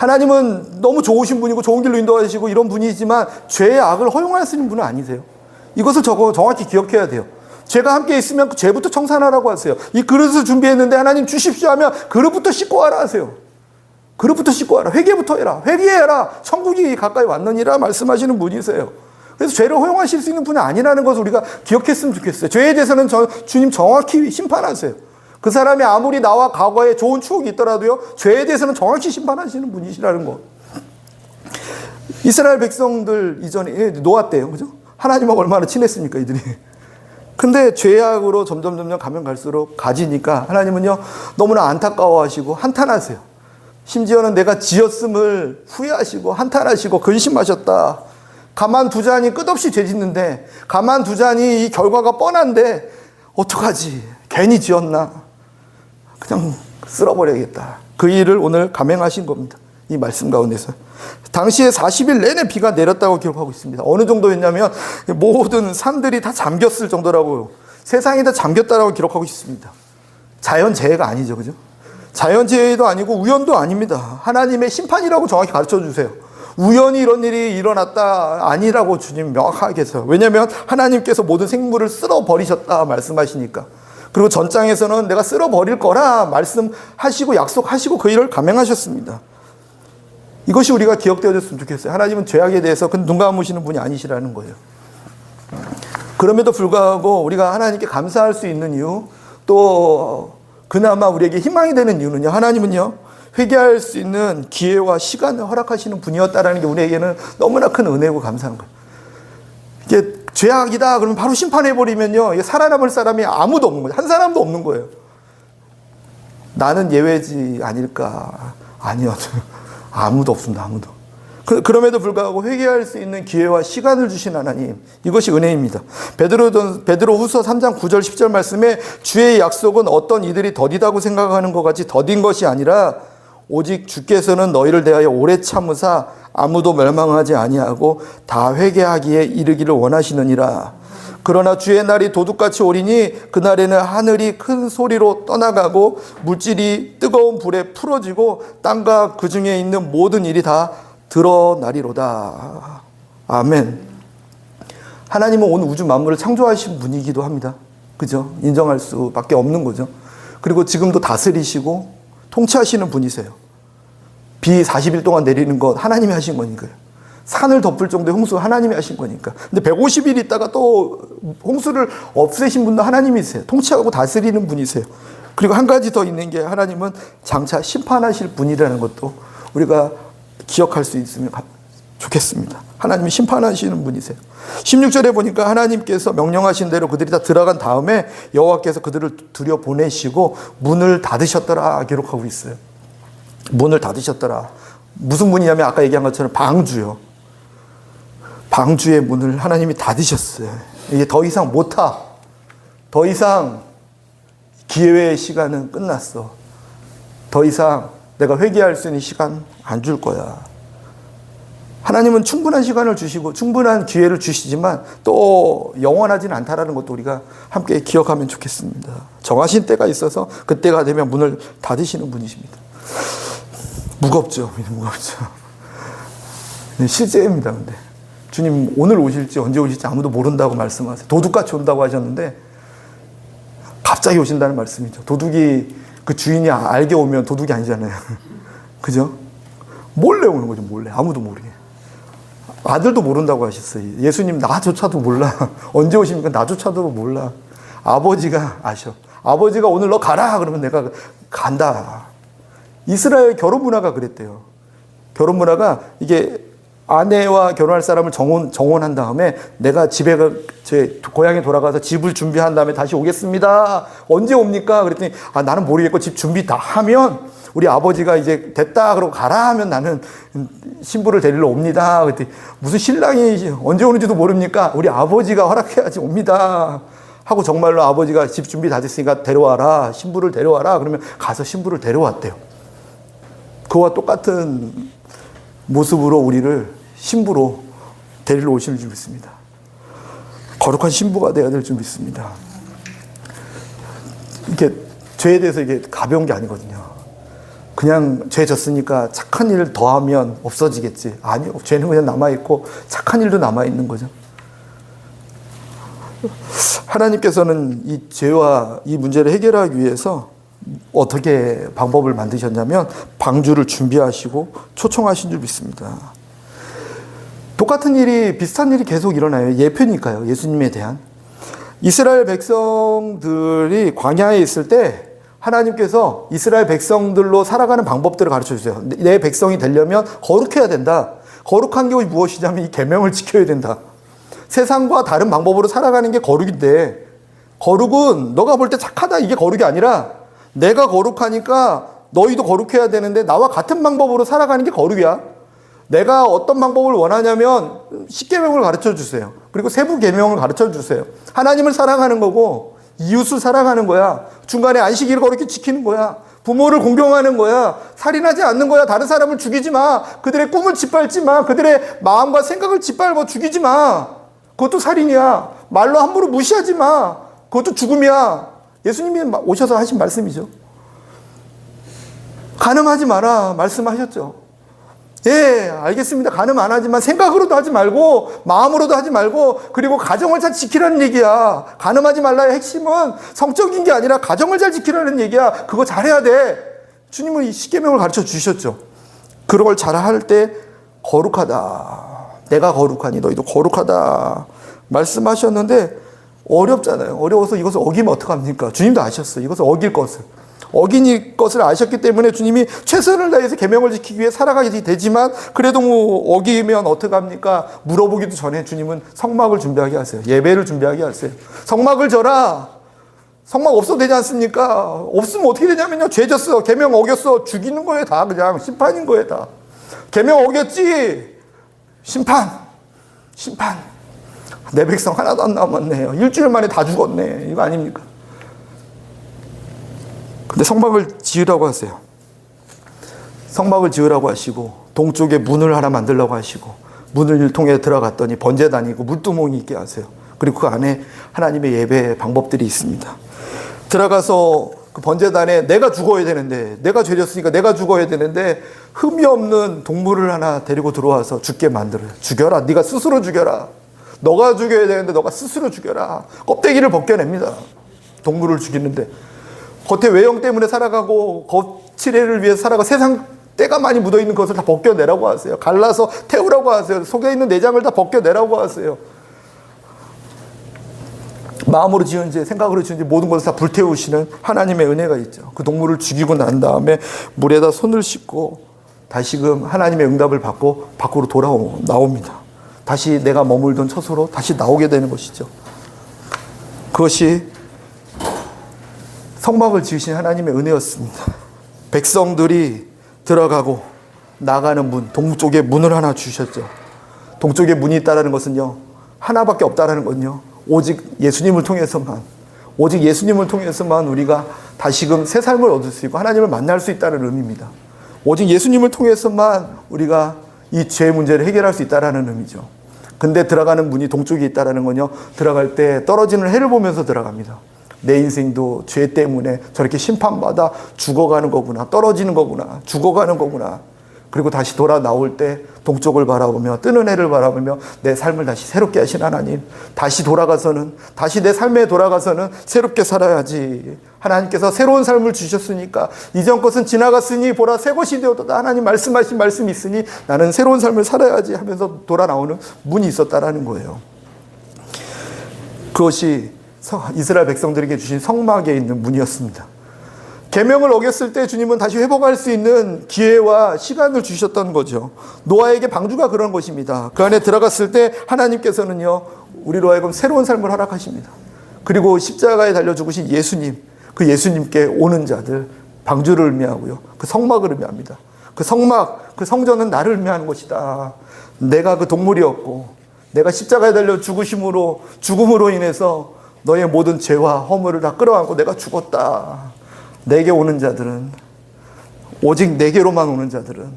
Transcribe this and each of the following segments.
하나님은 너무 좋으신 분이고 좋은 길로 인도하시고 이런 분이지만 죄의 악을 허용하시는 분은 아니세요. 이것을 정확히 기억해야 돼요. 죄가 함께 있으면 그 죄부터 청산하라고 하세요. 이 그릇을 준비했는데 하나님 주십시오 하면 그릇부터 씻고 와라 하세요. 그릇부터 씻고 와라. 회개부터 해라. 회개해라. 천국이 가까이 왔느니라 말씀하시는 분이세요. 그래서 죄를 허용하실 수 있는 분이 아니라는 것을 우리가 기억했으면 좋겠어요. 죄에 대해서는 주님 정확히 심판하세요. 그 사람이 아무리 나와 과거에 좋은 추억이 있더라도요, 죄에 대해서는 정확히 심판하시는 분이시라는 것. 이스라엘 백성들 이전에 노아 때요, 그죠? 하나님하고 얼마나 친했습니까, 이들이. 근데 죄악으로 점점 가면 갈수록 가지니까 하나님은요, 너무나 안타까워하시고 한탄하세요. 심지어는 내가 지었음을 후회하시고 한탄하시고 근심하셨다. 가만두자니 끝없이 죄 짓는데, 가만두자니 이 결과가 뻔한데 어떡하지? 괜히 지었나? 그냥 쓸어버려야겠다. 그 일을 오늘 감행하신 겁니다. 이 말씀 가운데서. 당시에 40일 내내 비가 내렸다고 기록하고 있습니다. 어느 정도였냐면 모든 산들이 다 잠겼을 정도라고요. 세상이 다 잠겼다라고 기록하고 있습니다. 자연재해가 아니죠, 그죠? 자연재해도 아니고 우연도 아닙니다. 하나님의 심판이라고 정확히 가르쳐 주세요. 우연히 이런 일이 일어났다 아니라고 주님 명확하게 해서. 왜냐하면 하나님께서 모든 생물을 쓸어버리셨다 말씀하시니까. 그리고 전장에서는 내가 쓸어버릴 거라 말씀하시고 약속하시고 그 일을 감행하셨습니다. 이것이 우리가 기억되어졌으면 좋겠어요. 하나님은 죄악에 대해서 눈 감으시는 분이 아니시라는 거예요. 그럼에도 불구하고 우리가 하나님께 감사할 수 있는 이유, 또 그나마 우리에게 희망이 되는 이유는요, 하나님은요, 회개할 수 있는 기회와 시간을 허락하시는 분이었다라는 게 우리에게는 너무나 큰 은혜고 감사한 거예요. 이게 죄악이다 그러면 바로 심판해버리면요, 살아남을 사람이 아무도 없는 거예요. 한 사람도 없는 거예요. 나는 예외지 아닐까? 아니요. 아무도 없습니다. 아무도. 그럼에도 불구하고 회개할 수 있는 기회와 시간을 주신 하나님, 이것이 은혜입니다. 베드로후서 3장 9절 10절 말씀에 주의 약속은 어떤 이들이 더디다고 생각하는 것 같이 더딘 것이 아니라 오직 주께서는 너희를 대하여 오래 참으사 아무도 멸망하지 아니하고 다 회개하기에 이르기를 원하시느니라. 그러나 주의 날이 도둑같이 오리니 그날에는 하늘이 큰 소리로 떠나가고 물질이 뜨거운 불에 풀어지고 땅과 그 중에 있는 모든 일이 다 드러나리로다. 아멘. 하나님은 온 우주 만물을 창조하신 분이기도 합니다. 그죠? 인정할 수밖에 없는 거죠. 그리고 지금도 다스리시고 통치하시는 분이세요. 비 40일 동안 내리는 것 하나님이 하신 거니까요. 산을 덮을 정도의 홍수 하나님이 하신 거니까. 근데 150일 있다가 또 홍수를 없애신 분도 하나님이세요. 통치하고 다스리는 분이세요. 그리고 한 가지 더 있는 게 하나님은 장차 심판하실 분이라는 것도 우리가 기억할 수 있으면 좋겠습니다. 하나님이 심판하시는 분이세요. 16절에 보니까 하나님께서 명령하신 대로 그들이 다 들어간 다음에 여호와께서 그들을 들여보내시고 문을 닫으셨더라 기록하고 있어요. 문을 닫으셨더라. 무슨 문이냐면 아까 얘기한 것처럼 방주요. 방주의 문을 하나님이 닫으셨어요. 이게 더 이상 못하. 더 이상 기회의 시간은 끝났어. 더 이상 내가 회개할 수 있는 시간 안 줄 거야. 하나님은 충분한 시간을 주시고 충분한 기회를 주시지만 또 영원하진 않다라는 것도 우리가 함께 기억하면 좋겠습니다. 정하신 때가 있어서 그때가 되면 문을 닫으시는 분이십니다. 무겁죠. 무겁죠. 실제입니다. 근데 주님 오늘 오실지 언제 오실지 아무도 모른다고 말씀하세요. 도둑같이 온다고 하셨는데 갑자기 오신다는 말씀이죠. 도둑이 그 주인이 알게 오면 도둑이 아니잖아요. 그죠? 몰래 오는 거죠. 몰래. 아무도 모르게. 아들도 모른다고 하셨어요. 예수님 나조차도 몰라. 언제 오십니까? 나조차도 몰라. 아버지가 아셔. 아버지가 오늘 너 가라 그러면 내가 간다. 이스라엘 결혼 문화가 그랬대요. 결혼 문화가 이게 아내와 결혼할 사람을 정혼한 다음에 내가 집에 제 고향에 돌아가서 집을 준비한 다음에 다시 오겠습니다. 언제 옵니까? 그랬더니 나는 모르겠고 집 준비 다 하면 우리 아버지가 이제 됐다 그러고 가라 하면 나는 신부를 데리러 옵니다. 그랬더니 무슨 신랑이 언제 오는지도 모릅니까? 우리 아버지가 허락해야지 옵니다. 하고 정말로 아버지가 집 준비 다 됐으니까 데려와라. 신부를 데려와라. 그러면 가서 신부를 데려왔대요. 그와 똑같은 모습으로 우리를 신부로 데리러 오실 줄 믿습니다. 거룩한 신부가 되어야 될 줄 믿습니다. 이게 죄에 대해서 이게 가벼운 게 아니거든요. 그냥 죄 졌으니까 착한 일 더하면 없어지겠지. 아니요. 죄는 그냥 남아있고 착한 일도 남아있는 거죠. 하나님께서는 이 죄와 이 문제를 해결하기 위해서 어떻게 방법을 만드셨냐면 방주를 준비하시고 초청하신 줄 믿습니다. 똑같은 일이, 비슷한 일이 계속 일어나요. 예표니까요. 예수님에 대한. 이스라엘 백성들이 광야에 있을 때 하나님께서 이스라엘 백성들로 살아가는 방법들을 가르쳐 주세요. 내 백성이 되려면 거룩해야 된다. 거룩한 게 무엇이냐면 이 계명을 지켜야 된다. 세상과 다른 방법으로 살아가는 게 거룩인데, 거룩은 너가 볼 때 착하다 이게 거룩이 아니라 내가 거룩하니까 너희도 거룩해야 되는데 나와 같은 방법으로 살아가는 게 거룩이야. 내가 어떤 방법을 원하냐면 10계명을 가르쳐 주세요. 그리고 세부 계명을 가르쳐 주세요. 하나님을 사랑하는 거고 이웃을 사랑하는 거야. 중간에 안식일을 거룩히 지키는 거야. 부모를 공경하는 거야. 살인하지 않는 거야. 다른 사람을 죽이지 마. 그들의 꿈을 짓밟지 마. 그들의 마음과 생각을 짓밟아 죽이지 마. 그것도 살인이야. 말로 함부로 무시하지 마. 그것도 죽음이야. 예수님이 오셔서 하신 말씀이죠. 간음하지 마라 말씀하셨죠. 예, 알겠습니다. 간음 안 하지만 생각으로도 하지 말고 마음으로도 하지 말고, 그리고 가정을 잘 지키라는 얘기야. 간음하지 말라의 핵심은 성적인 게 아니라 가정을 잘 지키라는 얘기야. 그거 잘해야 돼. 주님은 이 십계명을 가르쳐 주셨죠. 그런 걸 잘할 때 거룩하다. 내가 거룩하니 너희도 거룩하다 말씀하셨는데 어렵잖아요. 어려워서 이것을 어기면 어떡합니까? 주님도 아셨어요. 이것을 어길 것을. 어긴 것을 아셨기 때문에 주님이 최선을 다해서 계명을 지키기 위해 살아가게 되지만, 그래도 뭐 어기면 어떡합니까? 물어보기도 전에 주님은 성막을 준비하게 하세요. 예배를 준비하게 하세요. 성막을 져라. 성막 없어도 되지 않습니까? 없으면 어떻게 되냐면요. 죄 졌어. 계명 어겼어. 죽이는 거예요. 다 그냥 심판인 거예요. 다. 계명 어겼지. 심판. 내 백성 하나도 안 남았네요. 일주일 만에 다 죽었네. 이거 아닙니까? 근데 성막을 지으라고 하세요. 성막을 지으라고 하시고 동쪽에 문을 하나 만들라고 하시고 문을 통해 들어갔더니 번제단이고 물두멍이 있게 하세요. 그리고 그 안에 하나님의 예배 방법들이 있습니다. 들어가서 그 번제단에 내가 죽어야 되는데, 내가 죄졌으니까 내가 죽어야 되는데 흠이 없는 동물을 하나 데리고 들어와서 죽게 만들어요. 죽여라. 네가 스스로 죽여라. 너가 죽여야 되는데 너가 스스로 죽여라. 껍데기를 벗겨냅니다. 동물을 죽이는데. 겉에 외형 때문에 살아가고 거칠애를 위해서 살아가고 세상 때가 많이 묻어있는 것을 다 벗겨내라고 하세요. 갈라서 태우라고 하세요. 속에 있는 내장을 다 벗겨내라고 하세요. 마음으로 지은 죄, 생각으로 지은 죄 모든 것을 다 불태우시는 하나님의 은혜가 있죠. 그 동물을 죽이고 난 다음에 물에다 손을 씻고 다시금 하나님의 응답을 받고 밖으로 나옵니다. 다시 내가 머물던 처소로 다시 나오게 되는 것이죠. 그것이 성막을 지으신 하나님의 은혜였습니다. 백성들이 들어가고 나가는 문, 동쪽에 문을 하나 주셨죠. 동쪽에 문이 있다는 것은요, 하나밖에 없다는 건요, 오직 예수님을 통해서만 우리가 다시금 새 삶을 얻을 수 있고 하나님을 만날 수 있다는 의미입니다. 오직 예수님을 통해서만 우리가 이 죄 문제를 해결할 수 있다는 의미죠. 근데 들어가는 문이 동쪽에 있다는 건요, 들어갈 때 떨어지는 해를 보면서 들어갑니다. 내 인생도 죄 때문에 저렇게 심판받아 죽어가는 거구나, 떨어지는 거구나, 죽어가는 거구나. 그리고 다시 돌아 나올 때 동쪽을 바라보며 뜨는 해를 바라보며 내 삶을 다시 새롭게 하신 하나님, 다시 내 삶에 돌아가서는 새롭게 살아야지. 하나님께서 새로운 삶을 주셨으니까 이전 것은 지나갔으니 보라 새 것이 되었다. 하나님 말씀하신 말씀이 있으니 나는 새로운 삶을 살아야지 하면서 돌아 나오는 문이 있었다라는 거예요. 그것이 이스라엘 백성들에게 주신 성막에 있는 문이었습니다. 계명을 어겼을 때 주님은 다시 회복할 수 있는 기회와 시간을 주셨던 거죠. 노아에게 방주가 그런 것입니다. 그 안에 들어갔을 때 하나님께서는요, 우리로 하여금 새로운 삶을 허락하십니다. 그리고 십자가에 달려 죽으신 예수님, 그 예수님께 오는 자들, 방주를 의미하고요, 그 성막을 의미합니다. 그 성막, 그 성전은 나를 의미하는 것이다. 내가 그 동물이었고 내가 십자가에 달려 죽음으로 인해서 너의 모든 죄와 허물을 다 끌어안고 내가 죽었다. 내게 오는 자들은, 오직 내게로만 오는 자들은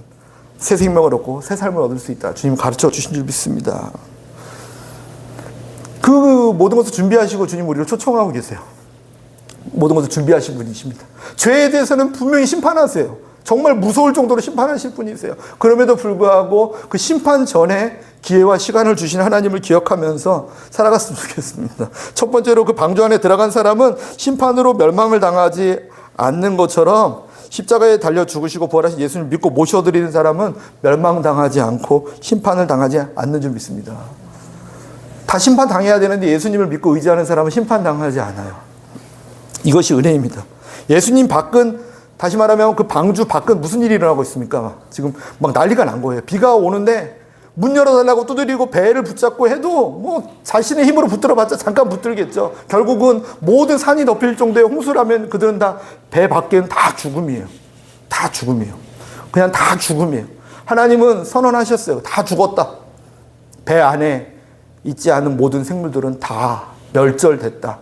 새 생명을 얻고 새 삶을 얻을 수 있다. 주님 가르쳐 주신 줄 믿습니다. 그 모든 것을 준비하시고 주님 우리를 초청하고 계세요. 모든 것을 준비하신 분이십니다. 죄에 대해서는 분명히 심판하세요. 정말 무서울 정도로 심판하실 분이세요. 그럼에도 불구하고 그 심판 전에 기회와 시간을 주신 하나님을 기억하면서 살아갔으면 좋겠습니다. 첫 번째로 그 방주 안에 들어간 사람은 심판으로 멸망을 당하지 않는 것처럼 십자가에 달려 죽으시고 부활하신 예수님을 믿고 모셔드리는 사람은 멸망당하지 않고 심판을 당하지 않는 줄 믿습니다. 다 심판당해야 되는데 예수님을 믿고 의지하는 사람은 심판당하지 않아요. 이것이 은혜입니다. 예수님 밖은, 다시 말하면 그 방주 밖은 무슨 일이 일어나고 있습니까? 지금 막 난리가 난 거예요. 비가 오는데 문 열어달라고 두드리고 배를 붙잡고 해도 뭐 자신의 힘으로 붙들어봤자 잠깐 붙들겠죠. 결국은 모든 산이 덮일 정도의 홍수라면 그들은 다 배 밖에는 다 죽음이에요. 다 죽음이에요. 그냥 다 죽음이에요. 하나님은 선언하셨어요. 다 죽었다. 배 안에 있지 않은 모든 생물들은 다 멸절됐다.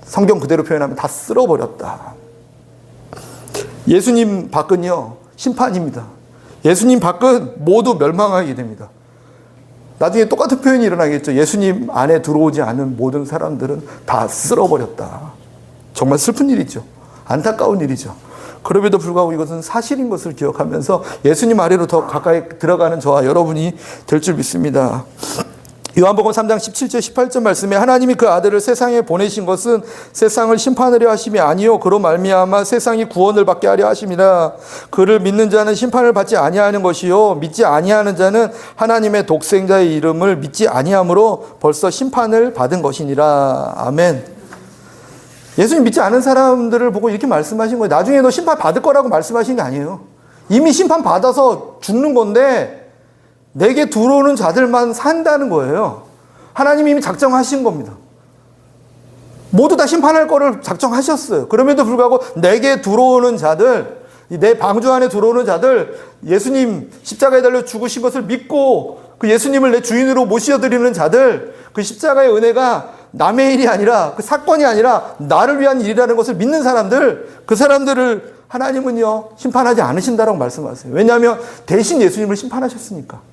성경 그대로 표현하면 다 쓸어버렸다. 예수님 밖은요, 심판입니다. 예수님 밖은 모두 멸망하게 됩니다. 나중에 똑같은 표현이 일어나겠죠. 예수님 안에 들어오지 않은 모든 사람들은 다 쓸어버렸다. 정말 슬픈 일이죠. 안타까운 일이죠. 그럼에도 불구하고 이것은 사실인 것을 기억하면서 예수님 아래로 더 가까이 들어가는 저와 여러분이 될 줄 믿습니다. 요한복음 3장 17절 18절 말씀에 하나님이 그 아들을 세상에 보내신 것은 세상을 심판하려 하심이 아니요 그로 말미암아 세상이 구원을 받게 하려 하심이라. 그를 믿는 자는 심판을 받지 아니하는 것이요 믿지 아니하는 자는 하나님의 독생자의 이름을 믿지 아니함으로 벌써 심판을 받은 것이니라. 아멘. 예수님 믿지 않은 사람들을 보고 이렇게 말씀하신 거예요. 나중에 너 심판 받을 거라고 말씀하신 게 아니에요. 이미 심판 받아서 죽는 건데 내게 들어오는 자들만 산다는 거예요. 하나님이 이미 작정하신 겁니다. 모두 다 심판할 거를 작정하셨어요. 그럼에도 불구하고 내게 들어오는 자들, 내 방주 안에 들어오는 자들, 예수님 십자가에 달려 죽으신 것을 믿고 그 예수님을 내 주인으로 모셔드리는 자들, 그 십자가의 은혜가 남의 일이 아니라 그 사건이 아니라 나를 위한 일이라는 것을 믿는 사람들, 그 사람들을 하나님은요 심판하지 않으신다라고 말씀하세요. 왜냐하면 대신 예수님을 심판하셨으니까.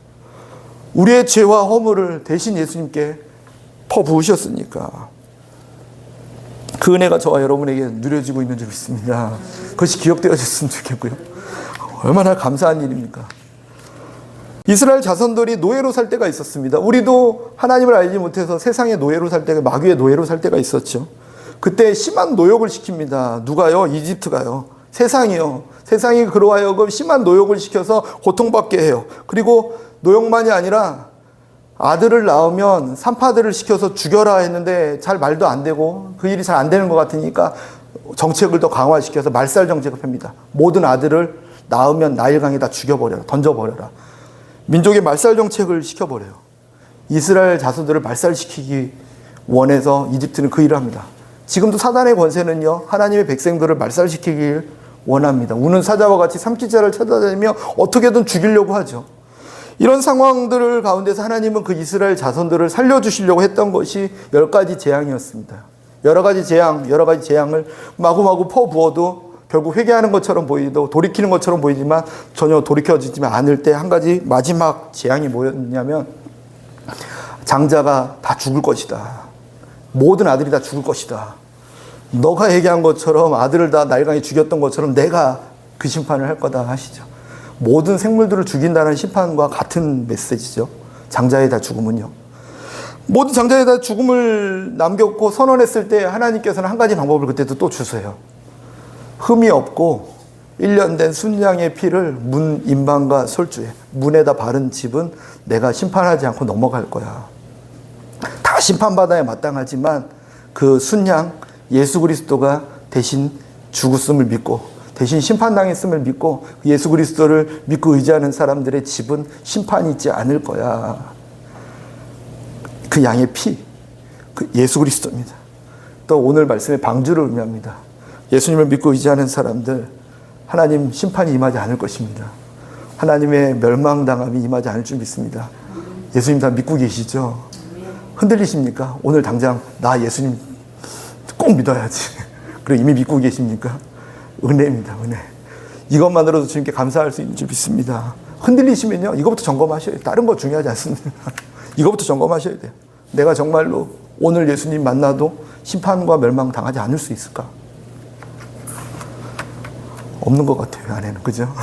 우리의 죄와 허물을 대신 예수님께 퍼부으셨으니까. 그 은혜가 저와 여러분에게 누려지고 있는 줄 믿습니다. 그것이 기억되어졌으면 좋겠고요. 얼마나 감사한 일입니까? 이스라엘 자손들이 노예로 살 때가 있었습니다. 우리도 하나님을 알지 못해서 세상의 노예로 살 때가, 마귀의 노예로 살 때가 있었죠. 그때 심한 노역을 시킵니다. 누가요? 이집트가요. 세상이요. 세상이 그로 하여금 심한 노역을 시켜서 고통받게 해요. 그리고 노역만이 아니라 아들을 낳으면 산파들을 시켜서 죽여라 했는데 잘 말도 안 되고 그 일이 잘 안 되는 것 같으니까 정책을 더 강화시켜서 말살 정책을 펴니다. 모든 아들을 낳으면 나일강에 다 죽여버려라. 던져버려라. 민족의 말살 정책을 시켜버려요. 이스라엘 자손들을 말살시키기 원해서 이집트는 그 일을 합니다. 지금도 사단의 권세는요, 하나님의 백성들을 말살시키길 원합니다. 우는 사자와 같이 삼키자를 찾아다니며 어떻게든 죽이려고 하죠. 이런 상황들 가운데서 하나님은 그 이스라엘 자손들을 살려주시려고 했던 것이 10가지 재앙이었습니다. 여러 가지 재앙을 마구마구 퍼부어도 결국 회개하는 것처럼 보이도 돌이키는 것처럼 보이지만 전혀 돌이켜지지 않을 때 한 가지 마지막 재앙이 뭐였냐면 장자가 다 죽을 것이다. 모든 아들이 다 죽을 것이다. 너가 얘기한 것처럼 아들을 다 나일강에 죽였던 것처럼 내가 그 심판을 할 거다 하시죠. 모든 생물들을 죽인다는 심판과 같은 메시지죠. 장자의 다 죽음은요. 모든 장자의 다 죽음을 남겼고 선언했을 때 하나님께서는 한 가지 방법을 그때도 또 주세요. 흠이 없고 1년 된 순양의 피를 문 인방과 솔주에 문에다 바른 집은 내가 심판하지 않고 넘어갈 거야. 다 심판받아야 마땅하지만 그 순양 예수 그리스도가 대신 죽었음을 믿고 대신 심판당했음을 믿고 예수 그리스도를 믿고 의지하는 사람들의 집은 심판이 있지 않을 거야. 그 양의 피, 그 예수 그리스도입니다. 또 오늘 말씀의 방주를 의미합니다. 예수님을 믿고 의지하는 사람들, 하나님 심판이 임하지 않을 것입니다. 하나님의 멸망당함이 임하지 않을 줄 믿습니다. 예수님 다 믿고 계시죠? 흔들리십니까? 오늘 당장 나 예수님 꼭 믿어야지. 그리고 이미 믿고 계십니까? 은혜입니다. 은혜. 이것만으로도 주님께 감사할 수 있는 줄 믿습니다. 흔들리시면요, 이거부터 점검하셔야 돼요. 다른 거 중요하지 않습니다. 이거부터 점검하셔야 돼요. 내가 정말로 오늘 예수님 만나도 심판과 멸망 당하지 않을 수 있을까? 없는 것 같아요, 안에는. 그죠?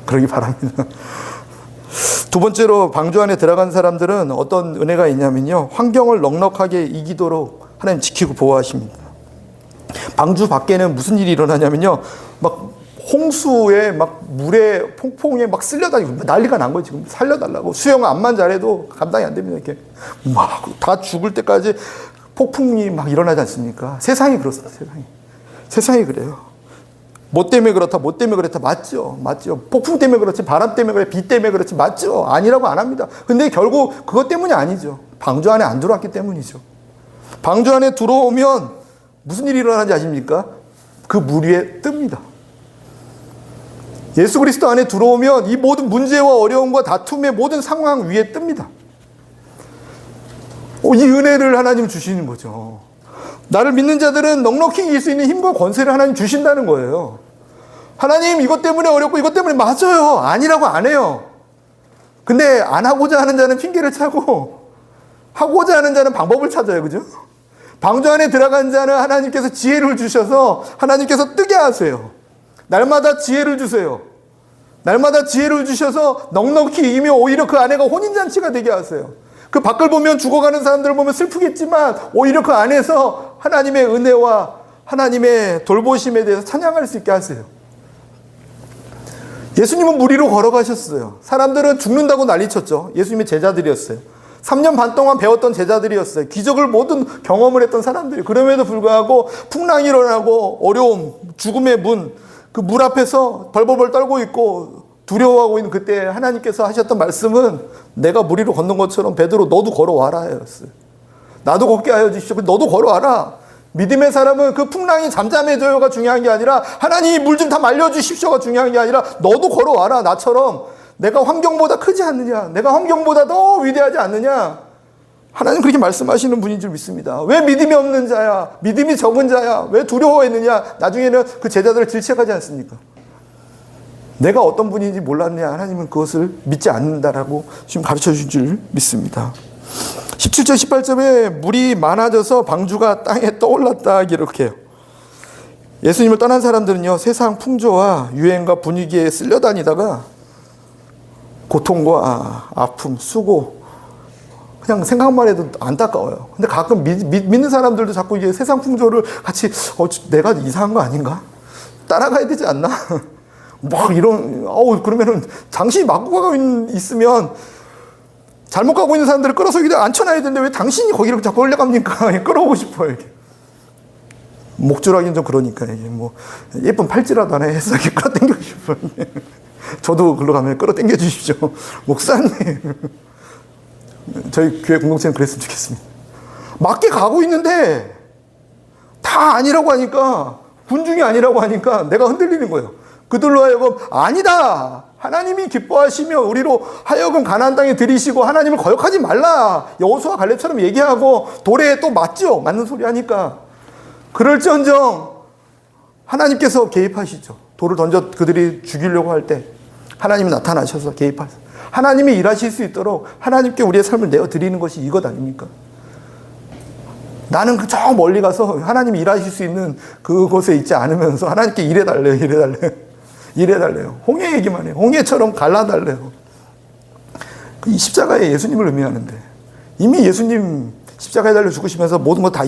그러기 바랍니다. 두 번째로 방주 안에 들어간 사람들은 어떤 은혜가 있냐면요, 환경을 넉넉하게 이기도록 하나님 지키고 보호하십니다. 방주 밖에는 무슨 일이 일어나냐면요, 막 홍수에 막 물에 폭풍에 막 쓸려다니고 난리가 난 거예요. 지금 살려달라고. 수영 암만 잘해도 감당이 안 됩니다. 이렇게 막 다 죽을 때까지 폭풍이 막 일어나지 않습니까? 세상이 그렇습니다. 세상이 그래요. 뭐 때문에 그렇다, 뭐 때문에 그렇다. 맞죠. 폭풍 때문에 그렇지, 바람 때문에 그래, 비 때문에 그렇지. 맞죠. 아니라고 안 합니다. 근데 결국 그것 때문이 아니죠. 방주 안에 안 들어왔기 때문이죠. 방주 안에 들어오면 무슨 일이 일어나는지 아십니까? 그 물 위에 뜹니다. 예수 그리스도 안에 들어오면 이 모든 문제와 어려움과 다툼의 모든 상황 위에 뜹니다. 이 은혜를 하나님 주시는 거죠. 나를 믿는 자들은 넉넉히 이길 수 있는 힘과 권세를 하나님 주신다는 거예요. 하나님 이것 때문에 어렵고 이것 때문에 맞아요. 아니라고 안 해요. 근데 안 하고자 하는 자는 핑계를 차고 하고자 하는 자는 방법을 찾아요. 그죠? 방주 안에 들어간 자는 하나님께서 지혜를 주셔서 하나님께서 뜨게 하세요. 날마다 지혜를 주세요. 날마다 지혜를 주셔서 넉넉히 이기며 오히려 그 안에가 혼인잔치가 되게 하세요. 그 밖을 보면 죽어가는 사람들을 보면 슬프겠지만 오히려 그 안에서 하나님의 은혜와 하나님의 돌보심에 대해서 찬양할 수 있게 하세요. 예수님은 물 위로 걸어가셨어요. 사람들은 죽는다고 난리쳤죠. 예수님의 제자들이었어요. 3년 반 동안 배웠던 제자들이었어요. 기적을 모든 경험을 했던 사람들이. 그럼에도 불구하고 풍랑이 일어나고 어려움, 죽음의 문, 그 물 앞에서 벌벌벌 떨고 있고 두려워하고 있는 그때 하나님께서 하셨던 말씀은 내가 물 위로 걷는 것처럼 베드로 너도 걸어와라 였어요. 나도 걷게 하여 주십시오. 너도 걸어와라. 믿음의 사람은 그 풍랑이 잠잠해져요가 중요한 게 아니라 하나님 물 좀 다 말려주십시오가 중요한 게 아니라 너도 걸어와라. 나처럼 내가 환경보다 크지 않느냐, 내가 환경보다 더 위대하지 않느냐. 하나님 그렇게 말씀하시는 분인 줄 믿습니다. 왜 믿음이 없는 자야, 믿음이 적은 자야, 왜 두려워했느냐. 나중에는 그 제자들을 질책하지 않습니까? 내가 어떤 분인지 몰랐냐. 하나님은 그것을 믿지 않는다라고 지금 가르쳐 주신 줄 믿습니다. 17절 18절에 물이 많아져서 방주가 땅에 떠올랐다 기록해요. 예수님을 떠난 사람들은요, 세상 풍조와 유행과 분위기에 쓸려다니다가 고통과 아픔, 수고, 그냥 생각만 해도 안타까워요. 근데 가끔 믿는 사람들도 자꾸 이게 세상 풍조를 같이 내가 이상한 거 아닌가? 따라가야 되지 않나? 막 이런, 그러면은 당신이 막고 가고 있으면 잘못 가고 있는 사람들을 끌어서 여기다 앉혀놔야 되는데 왜 당신이 거기를 자꾸 끌려갑니까? 끌어오고 싶어요, 이게. 목줄하기는 좀 그러니까, 이게 뭐, 예쁜 팔찌라도 하나 해서 이렇게 끌어당기고 싶어요. 저도 글로 가면 끌어당겨 주십시오. 목사님. 저희 교회 공동체는 그랬으면 좋겠습니다. 맞게 가고 있는데 다 아니라고 하니까, 군중이 아니라고 하니까 내가 흔들리는 거예요. 그들로 하여금 아니다. 하나님이 기뻐하시며 우리로 하여금 가나안 땅에 들이시고 하나님을 거역하지 말라. 여호수아 갈렙처럼 얘기하고 돌에 또 맞죠. 맞는 소리 하니까. 그럴지언정 하나님께서 개입하시죠. 돌을 던져 그들이 죽이려고 할 때 하나님이 나타나셔서 개입하세요. 하나님이 일하실 수 있도록 하나님께 우리의 삶을 내어드리는 것이 이것 아닙니까? 나는 저 멀리 가서 하나님이 일하실 수 있는 그곳에 있지 않으면서 하나님께 일해달래요. 홍해 얘기만 해요. 홍해처럼 갈라달래요. 이 십자가에 예수님을 의미하는데 이미 예수님 십자가에 달려 죽으시면서 모든 거 다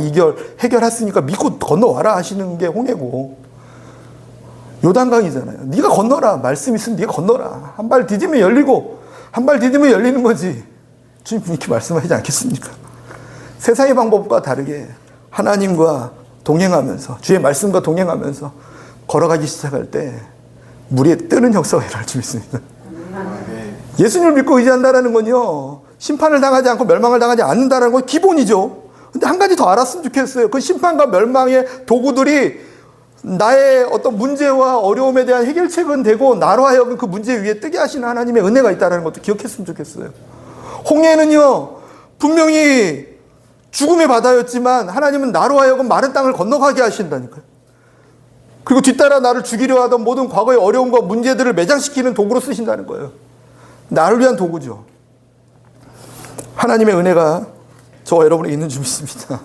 해결했으니까 믿고 건너와라 하시는 게 홍해고, 요단강이잖아요. 네가 건너라. 말씀 있으면 네가 건너라. 한 발 디디면 열리고 한 발 디디면 열리는 거지. 주님 이렇게 말씀하시지 않겠습니까? 세상의 방법과 다르게 하나님과 동행하면서, 주의 말씀과 동행하면서 걸어가기 시작할 때 물에 뜨는 역사가 일어날 줄 믿습니다. 예수님을 믿고 의지한다는 건요, 심판을 당하지 않고 멸망을 당하지 않는다는 건 기본이죠. 근데 한 가지 더 알았으면 좋겠어요. 그 심판과 멸망의 도구들이 나의 어떤 문제와 어려움에 대한 해결책은 되고 나로 하여금 그 문제 위에 뜨게 하시는 하나님의 은혜가 있다는 것도 기억했으면 좋겠어요. 홍해는요, 분명히 죽음의 바다였지만 하나님은 나로 하여금 마른 땅을 건너가게 하신다니까요. 그리고 뒤따라 나를 죽이려 하던 모든 과거의 어려움과 문제들을 매장시키는 도구로 쓰신다는 거예요. 나를 위한 도구죠. 하나님의 은혜가 저와 여러분에게 있는 줄 믿습니다.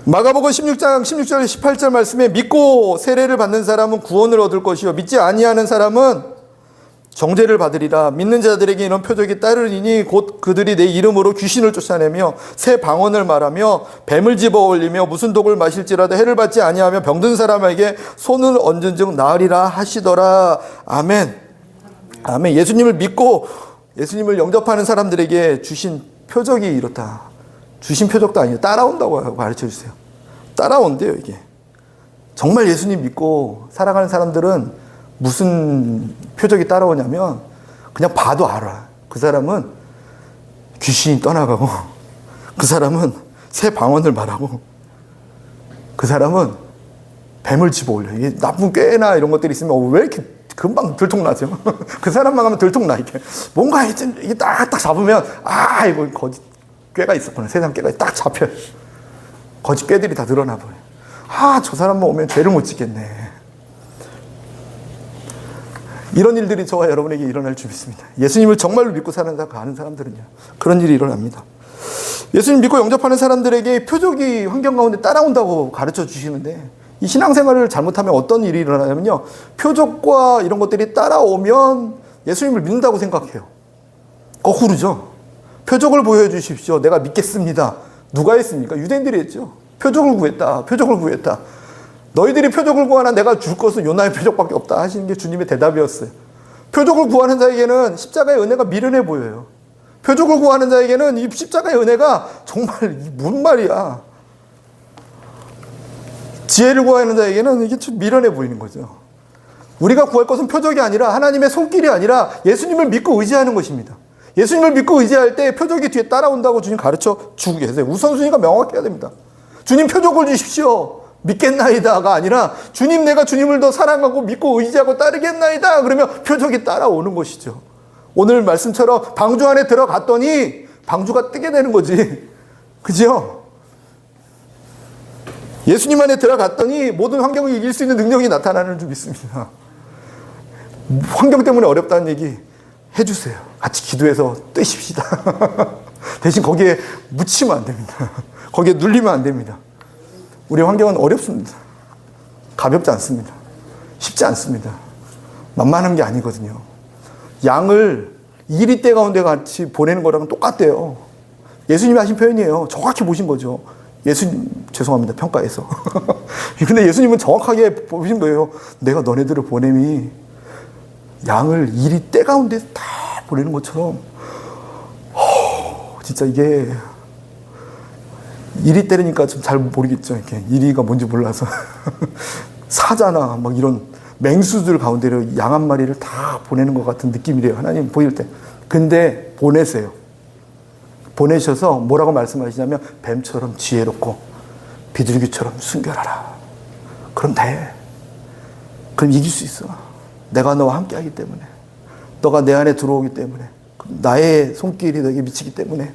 마가복음 16장 16절 18절 말씀에 믿고 세례를 받는 사람은 구원을 얻을 것이요 믿지 아니하는 사람은 정죄를 받으리라. 믿는 자들에게 이런 표적이 따르리니 곧 그들이 내 이름으로 귀신을 쫓아내며 새 방언을 말하며 뱀을 집어 올리며 무슨 독을 마실지라도 해를 받지 아니하며 병든 사람에게 손을 얹은 즉 나으리라 하시더라. 아멘. 아멘. 예수님을 믿고 예수님을 영접하는 사람들에게 주신 표적이 이렇다. 주신 표적도 아니에요. 따라온다고 가르쳐 주세요. 따라온대요, 이게. 정말 예수님 믿고 살아가는 사람들은 무슨 표적이 따라오냐면 그냥 봐도 알아. 그 사람은 귀신이 떠나가고 그 사람은 새 방언을 말하고 그 사람은 뱀을 집어올려. 이게 나쁜 꾀나 이런 것들이 있으면 왜 이렇게 금방 들통나죠? 그 사람만 가면 들통나. 이게 뭔가 이게 딱 잡으면 이거 거짓 꾀가 있었구나. 세상 꾀가 딱 잡혀요. 거짓 꾀들이 다 드러나 버려요. 저 사람만 오면 죄를 못 지겠네. 이런 일들이 저와 여러분에게 일어날 줄 믿습니다. 예수님을 정말로 믿고 가는 사람들은요. 그런 일이 일어납니다. 예수님 믿고 영접하는 사람들에게 표적이 환경 가운데 따라온다고 가르쳐 주시는데 이 신앙생활을 잘못하면 어떤 일이 일어나냐면요. 표적과 이런 것들이 따라오면 예수님을 믿는다고 생각해요. 거꾸로죠. 표적을 보여주십시오. 내가 믿겠습니다. 누가 했습니까? 유대인들이 했죠. 표적을 구했다. 표적을 구했다. 너희들이 표적을 구하나 내가 줄 것은 요나의 표적밖에 없다 하시는 게 주님의 대답이었어요. 표적을 구하는 자에게는 십자가의 은혜가 미련해 보여요. 표적을 구하는 자에게는 이 십자가의 은혜가 정말 무슨 말이야. 지혜를 구하는 자에게는 이게 좀 미련해 보이는 거죠. 우리가 구할 것은 표적이 아니라 하나님의 손길이 아니라 예수님을 믿고 의지하는 것입니다. 예수님을 믿고 의지할 때 표적이 뒤에 따라온다고 주님 가르쳐 주고 계세요. 우선순위가 명확해야 됩니다. 주님 표적을 주십시오. 믿겠나이다가 아니라 주님 내가 주님을 더 사랑하고 믿고 의지하고 따르겠나이다. 그러면 표적이 따라오는 것이죠. 오늘 말씀처럼 방주 안에 들어갔더니 방주가 뜨게 되는 거지. 그죠? 예수님 안에 들어갔더니 모든 환경을 이길 수 있는 능력이 나타나는 줄 믿습니다. 환경 때문에 어렵다는 얘기 해주세요. 같이 기도해서 뜨십시다. 대신 거기에 묻히면 안 됩니다. 거기에 눌리면 안 됩니다. 우리 환경은 어렵습니다. 가볍지 않습니다. 쉽지 않습니다. 만만한 게 아니거든요. 양을 2리떼 가운데 같이 보내는 거랑은 똑같대요. 예수님이 하신 표현이에요. 정확히 보신 거죠. 죄송합니다. 평가해서. 근데 예수님은 정확하게 보신 거예요. 내가 너네들을 보냄이 양을 2리떼 가운데 다 보내는 것처럼 진짜 이게 이리 때리니까 좀 잘 모르겠죠. 이렇게 이리가 뭔지 몰라서 사자나 막 이런 맹수들 가운데로 양 한 마리를 다 보내는 것 같은 느낌이래요. 하나님 보일 때. 근데 보내세요. 보내셔서 뭐라고 말씀하시냐면 뱀처럼 지혜롭고 비둘기처럼 순결하라. 그럼 돼. 그럼 이길 수 있어. 내가 너와 함께하기 때문에. 너가 내 안에 들어오기 때문에. 나의 손길이 너에게 미치기 때문에.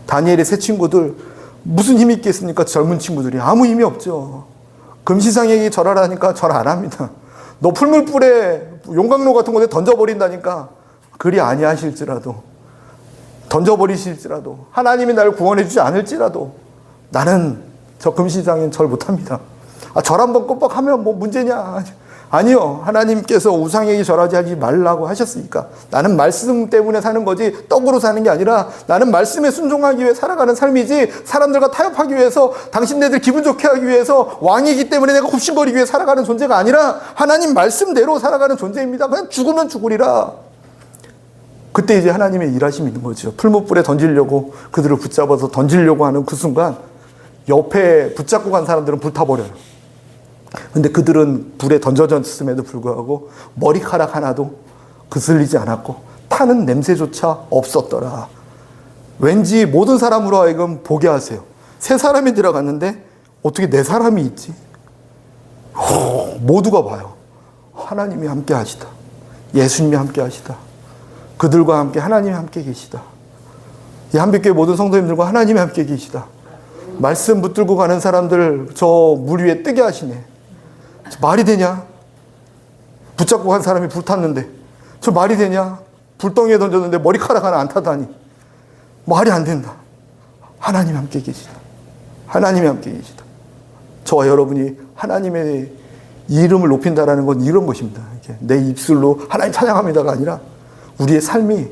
다니엘의 세 친구들 무슨 힘이 있겠습니까? 젊은 친구들이 아무 힘이 없죠. 금시상에게 절하라니까 절 안 합니다. 너 풀물불에 용광로 같은 곳에 던져버린다니까 그리 아니하실지라도 던져버리실지라도 하나님이 나를 구원해 주지 않을지라도 나는 저 금시상엔 절 못합니다. 절 한번 껌뻑하면 뭐 문제냐? 아니요. 하나님께서 우상에게 절하지 하지 말라고 하셨으니까 나는 말씀 때문에 사는 거지 떡으로 사는 게 아니라 나는 말씀에 순종하기 위해 살아가는 삶이지 사람들과 타협하기 위해서 당신네들 기분 좋게 하기 위해서 왕이기 때문에 내가 굽신거리기 위해 살아가는 존재가 아니라 하나님 말씀대로 살아가는 존재입니다. 그냥 죽으면 죽으리라. 그때 이제 하나님의 일하심이 있는 거죠. 풀무불에 던지려고 그들을 붙잡아서 던지려고 하는 그 순간 옆에 붙잡고 간 사람들은 불타버려요. 근데 그들은 불에 던져졌음에도 불구하고 머리카락 하나도 그슬리지 않았고 타는 냄새조차 없었더라. 왠지 모든 사람으로 하여금 보게 하세요. 세 사람이 들어갔는데 어떻게 네 사람이 있지? 모두가 봐요. 하나님이 함께 하시다. 예수님이 함께 하시다. 그들과 함께 하나님이 함께 계시다. 이 한빛교회 모든 성도님들과 하나님이 함께 계시다. 말씀 붙들고 가는 사람들 저 물 위에 뜨게 하시네. 말이 되냐? 붙잡고 간 사람이 불탔는데 저 말이 되냐? 불덩이에 던졌는데 머리카락 하나 안 타다니 말이 안 된다. 하나님이 함께 계시다. 하나님이 함께 계시다. 저와 여러분이 하나님의 이름을 높인다라는 건 이런 것입니다. 이렇게 내 입술로 하나님 찬양합니다가 아니라 우리의 삶이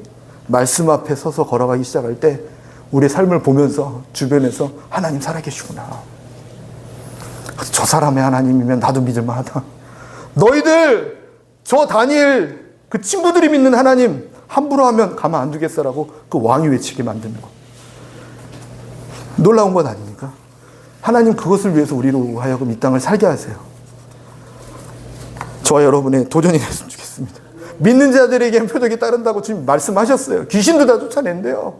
말씀 앞에 서서 걸어가기 시작할 때 우리의 삶을 보면서 주변에서 하나님 살아계시구나. 저 사람의 하나님이면 나도 믿을만하다. 너희들 저 다니엘 그 친구들이 믿는 하나님 함부로 하면 가만 안 두겠어라고 그 왕이 외치게 만드는 것. 놀라운 것 아닙니까? 하나님 그것을 위해서 우리로 하여금 이 땅을 살게 하세요. 저와 여러분의 도전이 됐으면 좋겠습니다. 믿는 자들에게 표적이 따른다고 주님 말씀하셨어요. 귀신도 다 쫓아낸대요.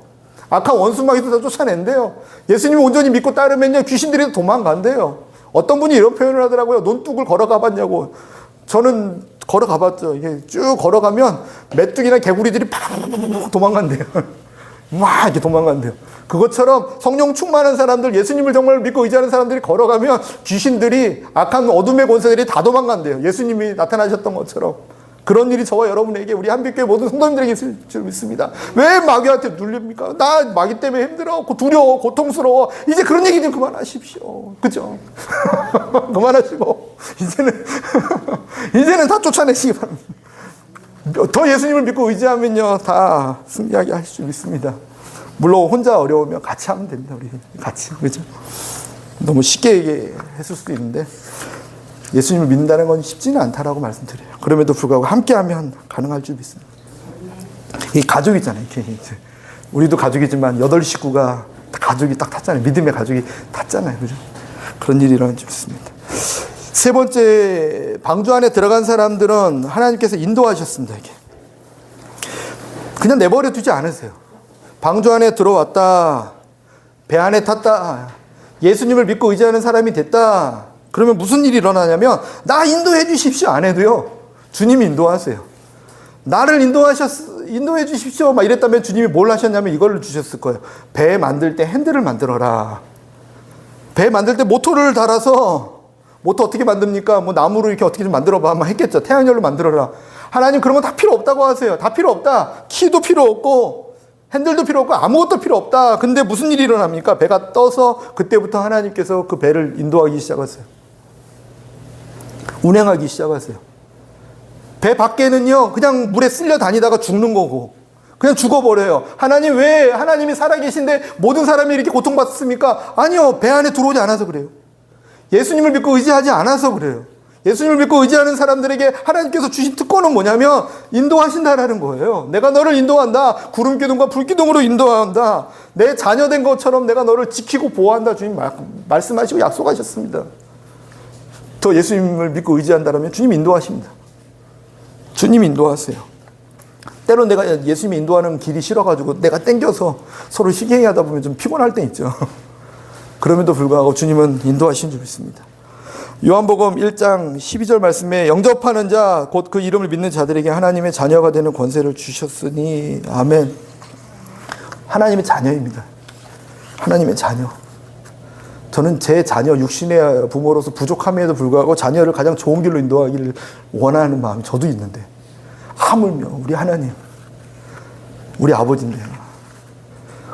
악한 원수마귀도 다 쫓아낸대요. 예수님을 온전히 믿고 따르면요 귀신들이 도망간대요. 어떤 분이 이런 표현을 하더라고요. 논둑을 걸어가 봤냐고. 저는 걸어가 봤죠. 이게 쭉 걸어가면 메뚜기나 개구리들이 팍 도망간대요. 막 이렇게 도망간대요. 그것처럼 성령 충만한 사람들, 예수님을 정말 믿고 의지하는 사람들이 걸어가면 귀신들이, 악한 어둠의 권세들이 다 도망간대요. 예수님이 나타나셨던 것처럼. 그런 일이 저와 여러분에게, 우리 한빛교회 모든 성도님들에게 있을 줄 믿습니다. 왜 마귀한테 눌립니까? 나 마귀 때문에 힘들어, 두려워, 고통스러워. 이제 그런 얘기 좀 그만하십시오. 그죠? 그만하시고 이제는 다 쫓아내시기 바랍니다. 더 예수님을 믿고 의지하면요 다 승리하게 하실 줄 믿습니다. 물론 혼자 어려우면 같이 하면 됩니다. 우리 같이. 그죠? 너무 쉽게 얘기했을 수도 있는데 예수님을 믿는다는 건 쉽지는 않다라고 말씀드려요. 그럼에도 불구하고 함께하면 가능할 줄 믿습니다. 이 가족 있잖아요. 이렇게 우리도 가족이지만 8식구가 가족이 딱 탔잖아요. 믿음의 가족이 탔잖아요. 그죠? 그런 일이 일어날 줄 믿습니다. 세 번째, 방주 안에 들어간 사람들은 하나님께서 인도하셨습니다. 이게 그냥 내버려 두지 않으세요. 방주 안에 들어왔다, 배 안에 tas다, 예수님을 믿고 의지하는 사람이 됐다. 그러면 무슨 일이 일어나냐면 나 인도해 주십시오 안 해도요 주님이 인도하세요. 나를 인도해 주십시오 막 이랬다면 주님이 뭘 하셨냐면 이걸 주셨을 거예요. 배 만들 때 핸들을 만들어라. 배 만들 때 모터를 달아서, 모터 어떻게 만듭니까? 뭐 나무로 이렇게 어떻게 좀 만들어봐 아마 했겠죠. 태양열로 만들어라. 하나님 그런 거 다 필요 없다고 하세요. 다 필요 없다. 키도 필요 없고 핸들도 필요 없고 아무것도 필요 없다. 근데 무슨 일이 일어납니까? 배가 떠서 그때부터 하나님께서 그 배를 인도하기 시작하세요. 운행하기 시작하세요. 배 밖에는요 그냥 물에 쓸려 다니다가 죽는 거고 그냥 죽어버려요. 하나님 왜 하나님이 살아계신데 모든 사람이 이렇게 고통받습니까? 아니요, 배 안에 들어오지 않아서 그래요. 예수님을 믿고 의지하지 않아서 그래요. 예수님을 믿고 의지하는 사람들에게 하나님께서 주신 특권은 뭐냐면 인도하신다라는 거예요. 내가 너를 인도한다. 구름기둥과 불기둥으로 인도한다. 내 자녀된 것처럼 내가 너를 지키고 보호한다. 주님 말씀하시고 약속하셨습니다. 더 예수님을 믿고 의지한다면 주님 인도하십니다. 주님 인도하세요. 때로 내가 예수님이 인도하는 길이 싫어가지고 내가 땡겨서 서로 시기행위 하다 보면 좀 피곤할 때 있죠. 그럼에도 불구하고 주님은 인도하신 줄 믿습니다. 요한복음 1장 12절 말씀에 영접하는 자 곧 그 이름을 믿는 자들에게 하나님의 자녀가 되는 권세를 주셨으니 아멘. 하나님의 자녀입니다. 하나님의 자녀. 저는 제 자녀 육신의 부모로서 부족함에도 불구하고 자녀를 가장 좋은 길로 인도하기를 원하는 마음이 저도 있는데 하물며 우리 하나님, 우리 아버지인데요.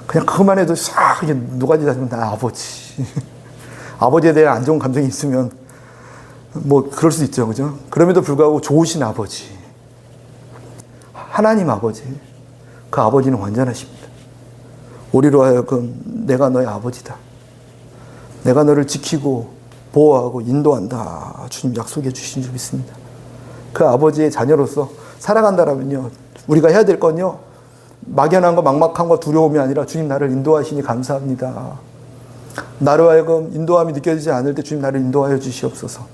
그냥 그것만 해도 싹 누가지 다시면 나 아버지. 아버지에 대한 안 좋은 감정이 있으면 뭐 그럴 수 있죠. 그죠? 그럼에도 불구하고 좋으신 아버지. 하나님 아버지. 그 아버지는 완전하십니다. 우리로 하여금 내가 너의 아버지다. 내가 너를 지키고 보호하고 인도한다. 주님 약속해 주신 줄 믿습니다. 그 아버지의 자녀로서 살아간다라면요. 우리가 해야 될 건요. 막연한 거 막막한 거 두려움이 아니라 주님 나를 인도하시니 감사합니다. 나로 하여금 인도함이 느껴지지 않을 때 주님 나를 인도하여 주시옵소서.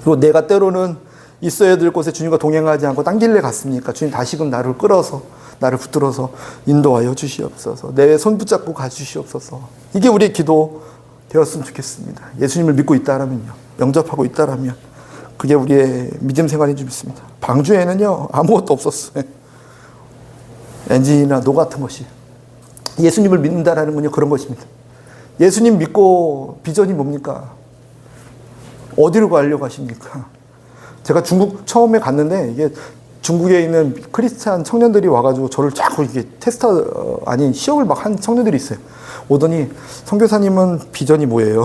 그리고 내가 때로는 있어야 될 곳에 주님과 동행하지 않고 딴 길래 갔습니까? 주님 다시금 나를 끌어서 나를 붙들어서 인도하여 주시옵소서. 내 손 붙잡고 가주시옵소서. 이게 우리의 기도 되었으면 좋겠습니다. 예수님을 믿고 있다라면요. 영접하고 있다라면 그게 우리의 믿음 생활인 줄 믿습니다. 방주에는요 아무것도 없었어요. 엔진이나 노 같은 것이. 예수님을 믿는다라는 건요 그런 것입니다. 예수님 믿고 비전이 뭡니까? 어디로 가려고 하십니까? 제가 중국 처음에 갔는데 이게 중국에 있는 크리스찬 청년들이 와가지고 저를 자꾸 이게 아닌 시험을 막 한 청년들이 있어요. 오더니 선교사님은 비전이 뭐예요?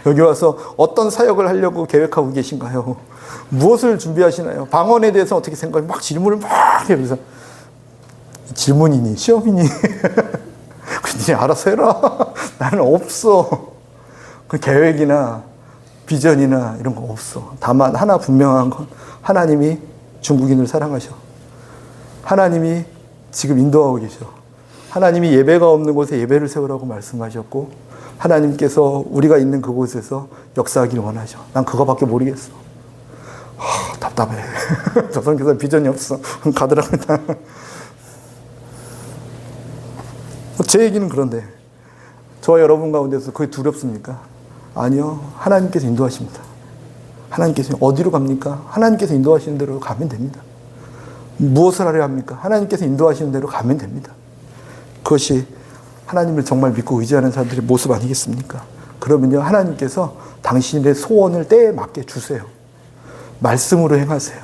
여기 와서 어떤 사역을 하려고 계획하고 계신가요? 무엇을 준비하시나요? 방언에 대해서 어떻게 생각해요? 막 질문을 막 해요. 그래서 질문이니 시험이니 그냥 알아서 해라. 나는 없어. 그 계획이나 비전이나 이런 거 없어. 다만 하나 분명한 건 하나님이 중국인을 사랑하셔. 하나님이 지금 인도하고 계셔. 하나님이 예배가 없는 곳에 예배를 세우라고 말씀하셨고 하나님께서 우리가 있는 그곳에서 역사하기를 원하셔. 난 그거밖에 모르겠어. 답답해. 저 선교사 비전이 없어. 가더랍니다. 제 얘기는 그런데 저와 여러분 가운데서 그게 두렵습니까? 아니요. 하나님께서 인도하십니다. 하나님께서 어디로 갑니까? 하나님께서 인도하시는 대로 가면 됩니다. 무엇을 하려 합니까? 하나님께서 인도하시는 대로 가면 됩니다. 그것이 하나님을 정말 믿고 의지하는 사람들의 모습 아니겠습니까? 그러면요, 하나님께서 당신의 소원을 때에 맞게 주세요. 말씀으로 행하세요.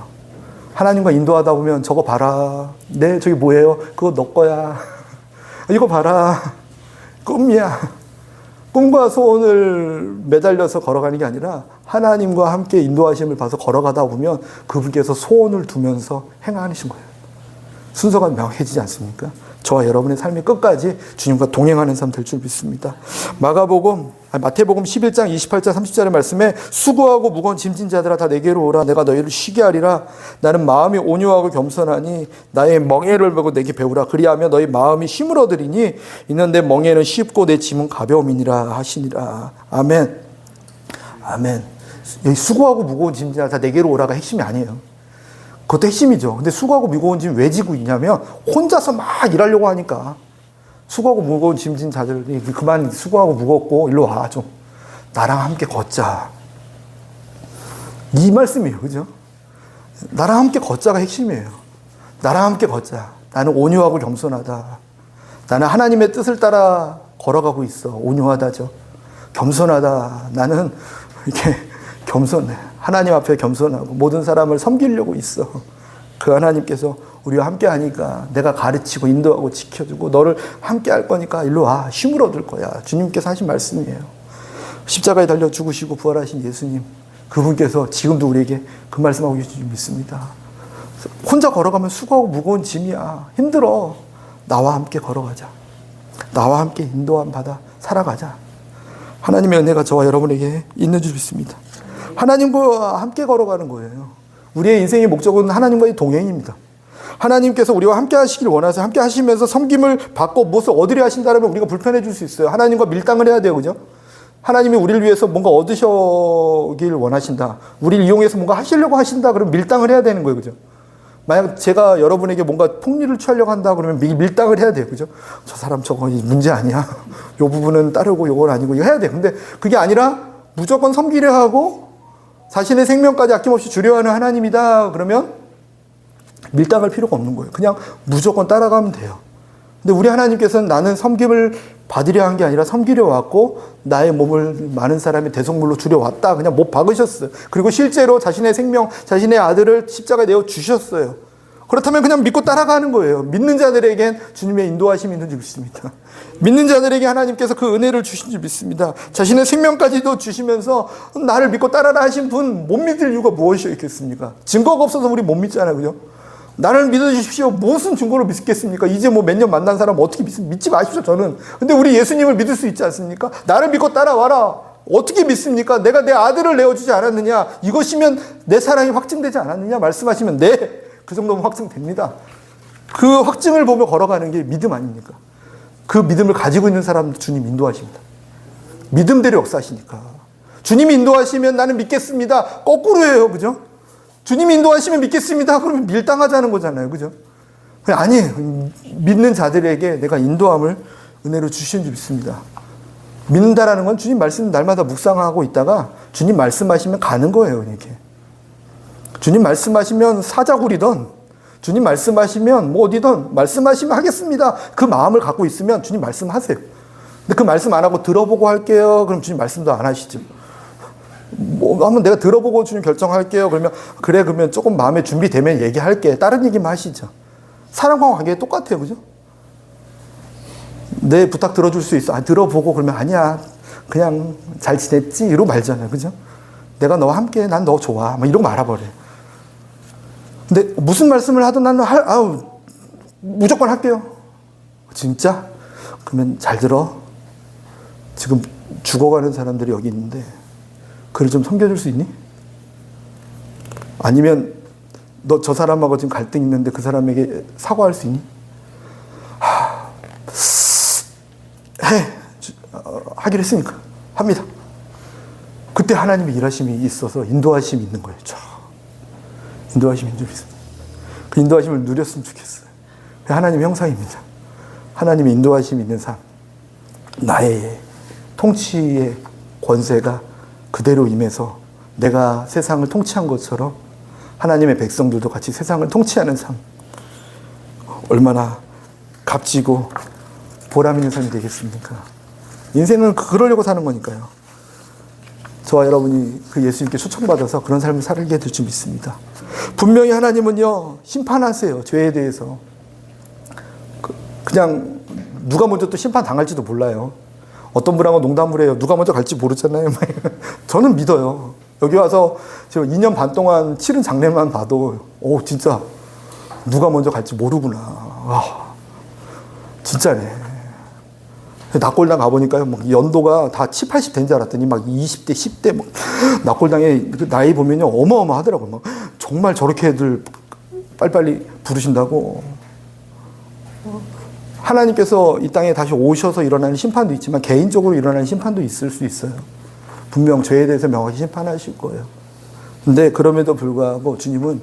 하나님과 인도하다 보면 저거 봐라. 네, 저기 뭐예요? 그거 너 거야. 이거 봐라. 꿈이야. 꿈과 소원을 매달려서 걸어가는 게 아니라 하나님과 함께 인도하심을 봐서 걸어가다 보면 그분께서 소원을 두면서 행하신 거예요. 순서가 명확해지지 않습니까? 저와 여러분의 삶의 끝까지 주님과 동행하는 삶 될 줄 믿습니다. 마태복음 11장 28절 30절의 말씀에 수고하고 무거운 짐진 자들아 다 내게로 오라. 내가 너희를 쉬게 하리라. 나는 마음이 온유하고 겸손하니 나의 멍에를 보고 내게 배우라. 그리하면 너희 마음이 힘을 얻으리니 이는 내 멍에는 쉽고 내 짐은 가벼움이니라 하시니라. 아멘. 아멘. 여기 수고하고 무거운 짐진 자들 다 내게로 오라가 핵심이 아니에요. 그것도 핵심이죠. 근데 수고하고 무거운 짐 왜 지고 있냐면 혼자서 막 일하려고 하니까. 수고하고 무거운 짐진 자들이 그만 수고하고 무겁고 일로 와 좀. 나랑 함께 걷자. 이 말씀이에요. 그죠? 나랑 함께 걷자가 핵심이에요. 나랑 함께 걷자. 나는 온유하고 겸손하다. 나는 하나님의 뜻을 따라 걸어가고 있어. 온유하다죠. 겸손하다. 나는 이렇게 겸손해. 하나님 앞에 겸손하고 모든 사람을 섬기려고 있어. 그 하나님께서 우리와 함께 하니까 내가 가르치고 인도하고 지켜주고 너를 함께 할 거니까 일로 와. 힘을 얻을 거야. 주님께서 하신 말씀이에요. 십자가에 달려 죽으시고 부활하신 예수님. 그분께서 지금도 우리에게 그 말씀하고 계신 줄 믿습니다. 혼자 걸어가면 수고하고 무거운 짐이야. 힘들어. 나와 함께 걸어가자. 나와 함께 인도함 받아 살아가자. 하나님의 은혜가 저와 여러분에게 있는 줄 믿습니다. 하나님과 함께 걸어가는 거예요. 우리의 인생의 목적은 하나님과의 동행입니다. 하나님께서 우리와 함께 하시길 원하세요. 함께 하시면서 섬김을 받고 무엇을 얻으려 하신다면 우리가 불편해질 수 있어요. 하나님과 밀당을 해야 돼요. 그죠? 하나님이 우리를 위해서 뭔가 얻으시길 원하신다. 우리를 이용해서 뭔가 하시려고 하신다. 그러면 밀당을 해야 되는 거예요. 그죠? 만약 제가 여러분에게 뭔가 폭리를 취하려고 한다 그러면 밀당을 해야 돼요. 그죠? 저 사람 저거 문제 아니야. 요 부분은 따르고 요건 아니고 이거 해야 돼. 근데 그게 아니라 무조건 섬기려 하고 자신의 생명까지 아낌없이 주려 하는 하나님이다. 그러면 밀당할 필요가 없는 거예요. 그냥 무조건 따라가면 돼요. 근데 우리 하나님께서는 나는 섬김을 받으려 한 게 아니라 섬기려 왔고 나의 몸을 많은 사람의 대속물로 주려 왔다. 그냥 못 박으셨어요. 그리고 실제로 자신의 생명, 자신의 아들을 십자가에 내어 주셨어요. 그렇다면 그냥 믿고 따라가는 거예요. 믿는 자들에겐 주님의 인도하심이 있는 줄 믿습니다. 믿는 자들에게 하나님께서 그 은혜를 주신 줄 믿습니다. 자신의 생명까지도 주시면서 나를 믿고 따라라 하신 분 못 믿을 이유가 무엇이겠습니까? 증거가 없어서 우리 못 믿잖아요. 그죠? 나를 믿어주십시오. 무슨 증거로 믿겠습니까? 이제 뭐 몇 년 만난 사람 어떻게 믿지 마십시오. 저는. 근데 우리 예수님을 믿을 수 있지 않습니까? 나를 믿고 따라와라. 어떻게 믿습니까? 내가 내 아들을 내어주지 않았느냐? 이것이면 내 사랑이 확증되지 않았느냐? 말씀하시면 네. 그 정도면 확증됩니다. 그 확증을 보며 걸어가는 게 믿음 아닙니까? 그 믿음을 가지고 있는 사람 주님 인도하십니다. 믿음대로 역사하시니까. 주님이 인도하시면 나는 믿겠습니다. 거꾸로예요. 그죠? 주님이 인도하시면 믿겠습니다. 그러면 밀당하자는 거잖아요. 그죠? 아니에요. 믿는 자들에게 내가 인도함을 은혜로 주신 줄 믿습니다. 믿는다라는 건 주님 말씀 날마다 묵상하고 있다가 주님 말씀하시면 가는 거예요. 이렇게. 주님 말씀하시면 사자굴이든 주님 말씀하시면 뭐 어디든 말씀하시면 하겠습니다. 그 마음을 갖고 있으면 주님 말씀하세요. 근데 그 말씀 안 하고 들어보고 할게요. 그럼 주님 말씀도 안 하시죠. 뭐 한번 내가 들어보고 주님 결정할게요. 그러면 그래 그러면 조금 마음에 준비되면 얘기할게. 다른 얘기만 하시죠. 사람과 관계 똑같아요, 그죠? 내 부탁 들어줄 수 있어. 들어보고 그러면 아니야. 그냥 잘 지냈지? 이러고 말잖아요, 그죠? 내가 너와 함께, 난 너 좋아. 막 이러고 말아버려요. 근데 무슨 말씀을 하든 나는 무조건 할게요. 진짜? 그러면 잘 들어. 지금 죽어가는 사람들이 여기 있는데 그를 좀 섬겨줄 수 있니? 아니면 너 저 사람하고 지금 갈등 있는데 그 사람에게 사과할 수 있니? 하기로 했으니까 합니다. 그때 하나님의 일하심이 있어서 인도하심이 있는 거예요. 인도하심이 좀 있습니다. 그 인도하심을 누렸으면 좋겠어요. 하나님의 형상입니다. 하나님의 인도하심이 있는 삶. 나의 통치의 권세가 그대로 임해서 내가 세상을 통치한 것처럼 하나님의 백성들도 같이 세상을 통치하는 삶. 얼마나 값지고 보람 있는 삶이 되겠습니까? 인생은 그러려고 사는 거니까요. 저와 여러분이 그 예수님께 초청받아서 그런 삶을 살게 될 줄 믿습니다. 분명히 하나님은요, 심판하세요. 죄에 대해서. 그냥 누가 먼저 또 심판 당할지도 몰라요. 어떤 분하고 농담을 해요. 누가 먼저 갈지 모르잖아요. 저는 믿어요. 여기 와서 지금 2년 반 동안 치른 장례만 봐도 진짜 누가 먼저 갈지 모르구나. 진짜네. 낙골당 가보니까요, 막 연도가 다 70, 80 된 줄 알았더니 막 20대, 10대, 막 낙골당의 그 나이 보면요, 어마어마하더라고요. 막 정말 저렇게 애들 빨리빨리 부르신다고. 하나님께서 이 땅에 다시 오셔서 일어나는 심판도 있지만 개인적으로 일어나는 심판도 있을 수 있어요. 분명 죄에 대해서 명확히 심판하실 거예요. 근데 그럼에도 불구하고 주님은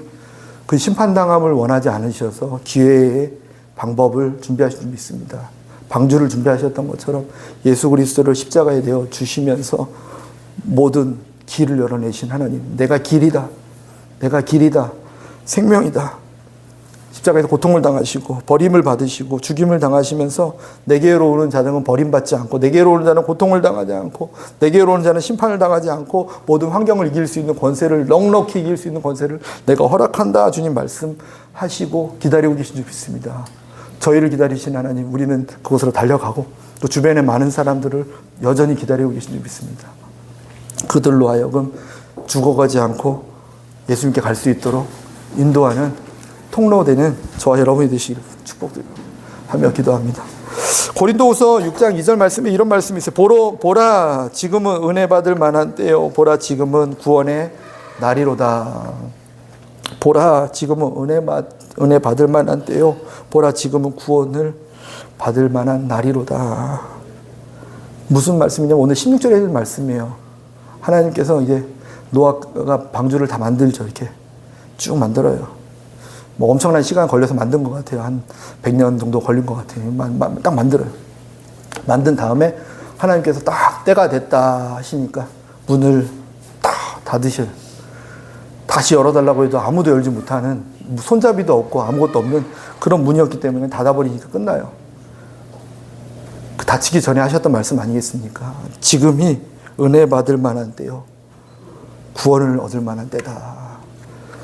그 심판당함을 원하지 않으셔서 기회의 방법을 준비하신 줄 믿습니다. 방주를 준비하셨던 것처럼 예수 그리스도를 십자가에 대어 주시면서 모든 길을 열어내신 하나님. 내가 길이다. 내가 길이다. 생명이다. 십자가에서 고통을 당하시고 버림을 받으시고 죽임을 당하시면서 내게로 오는 자들은 버림받지 않고 내게로 오는 자는 고통을 당하지 않고 내게로 오는 자는 심판을 당하지 않고 모든 환경을 이길 수 있는 권세를 넉넉히 이길 수 있는 권세를 내가 허락한다. 주님 말씀하시고 기다리고 계신 줄 믿습니다. 저희를 기다리신 하나님, 우리는 그곳으로 달려가고 또 주변에 많은 사람들을 여전히 기다리고 계신 줄 믿습니다. 그들로 하여금 죽어가지 않고 예수님께 갈 수 있도록 인도하는 통로되는 저와 여러분이 되시기를 축복드리며 기도합니다. 고린도후서 6장 2절 말씀에 이런 말씀이 있어요. 보라 지금은 은혜 받을 만한 때요. 보라 지금은 구원의 날이로다. 보라 지금은 은혜 받을 만한 때요. 보라 지금은 구원을 받을 만한 날이로다. 무슨 말씀이냐면 오늘 16절에 있는 말씀이에요. 하나님께서 이제 노아가 방주를 다 만들죠. 이렇게 쭉 만들어요. 뭐 엄청난 시간 걸려서 만든 것 같아요. 한 100년 정도 걸린 것 같아요. 딱 만들어요. 만든 다음에 하나님께서 딱 때가 됐다 하시니까 문을 딱 닫으셔요. 다시 열어달라고 해도 아무도 열지 못하는, 손잡이도 없고 아무것도 없는 그런 문이었기 때문에 닫아버리니까 끝나요. 그 닫히기 전에 하셨던 말씀 아니겠습니까? 지금이 은혜 받을 만한 때요. 구원을 얻을 만한 때다.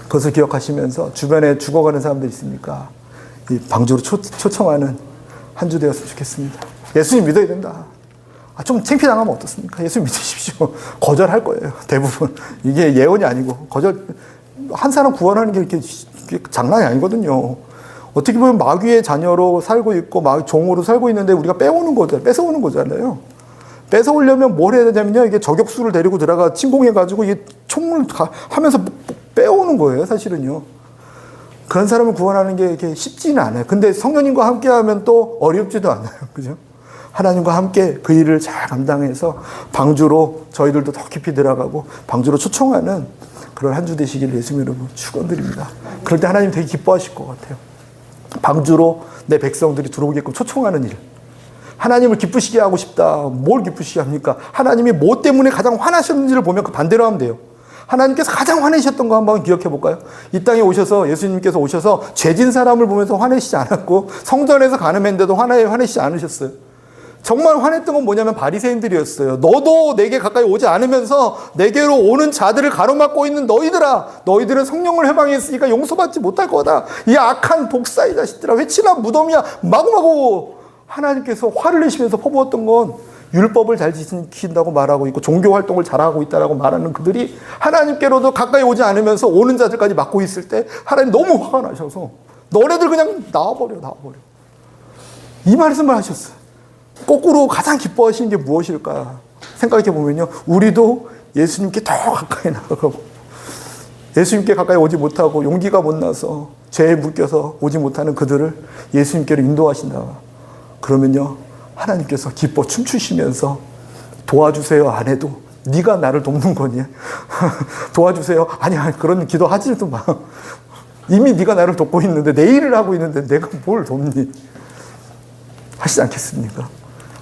그것을 기억하시면서 주변에 죽어가는 사람들 있습니까? 이 방주로 초청하는 한 주 되었으면 좋겠습니다. 예수님 믿어야 된다. 좀 창피당하면 어떻습니까? 예수님 믿으십시오. 거절할 거예요. 대부분. 이게 예언이 아니고 한 사람 구원하는 게 이렇게 장난이 아니거든요. 어떻게 보면 마귀의 자녀로 살고 있고 종으로 살고 있는데 우리가 뺏어오는 거잖아요. 뺏어오려면 뭘 해야 되냐면요. 이게 저격수를 데리고 들어가 침공해가지고 이게 총을 하면서 빼오는 거예요, 사실은요. 그런 사람을 구원하는 게 이렇게 쉽지는 않아요. 근데 성령님과 함께 하면 또 어렵지도 않아요. 그죠? 하나님과 함께 그 일을 잘 감당해서 방주로 저희들도 더 깊이 들어가고 방주로 초청하는 그런 한 주 되시기를 예수님 여러분 축원드립니다. 그럴 때 하나님 되게 기뻐하실 것 같아요. 방주로 내 백성들이 들어오게끔 초청하는 일. 하나님을 기쁘시게 하고 싶다. 뭘 기쁘시게 합니까? 하나님이 뭐 때문에 가장 화나셨는지를 보면 그 반대로 하면 돼요. 하나님께서 가장 화내셨던 거 한번 기억해 볼까요? 이 땅에 오셔서 예수님께서 오셔서 죄진 사람을 보면서 화내시지 않았고 성전에서 간음했는데도 화내시지 않으셨어요. 정말 화냈던 건 뭐냐면 바리새인들이었어요. 너도 내게 가까이 오지 않으면서 내게로 오는 자들을 가로막고 있는 너희들아, 너희들은 성령을 해방했으니까 용서받지 못할 거다. 이 악한 독사의 자식들아, 회칠한 무덤이야. 마구마구 하나님께서 화를 내시면서 퍼부었던 건 율법을 잘 지킨다고 말하고 있고 종교 활동을 잘하고 있다라고 말하는 그들이 하나님께로도 가까이 오지 않으면서 오는 자들까지 막고 있을 때 하나님 너무 화가 나셔서 너네들 그냥 나와버려. 이 말씀을 하셨어요. 거꾸로 가장 기뻐하시는 게 무엇일까 생각해 보면요, 우리도 예수님께 더 가까이 나가고 예수님께 가까이 오지 못하고 용기가 못 나서 죄에 묶여서 오지 못하는 그들을 예수님께로 인도하신다. 그러면요, 하나님께서 기뻐 춤추시면서 도와주세요 안 해도 네가 나를 돕는 거니? 도와주세요. 아니야, 그런 기도 하지도 마. 이미 네가 나를 돕고 있는데, 내 일을 하고 있는데 내가 뭘 돕니? 하시지 않겠습니까?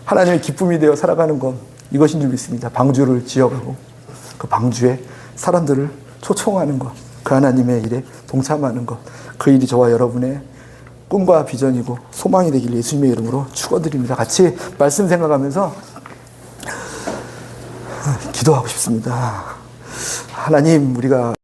하나님의 기쁨이 되어 살아가는 건 이것인 줄 믿습니다. 방주를 지어가고 그 방주에 사람들을 초청하는 것, 그 하나님의 일에 동참하는 것, 그 일이 저와 여러분의 꿈과 비전이고 소망이 되길 예수님의 이름으로 축원드립니다. 같이 말씀 생각하면서 기도하고 싶습니다. 하나님, 우리가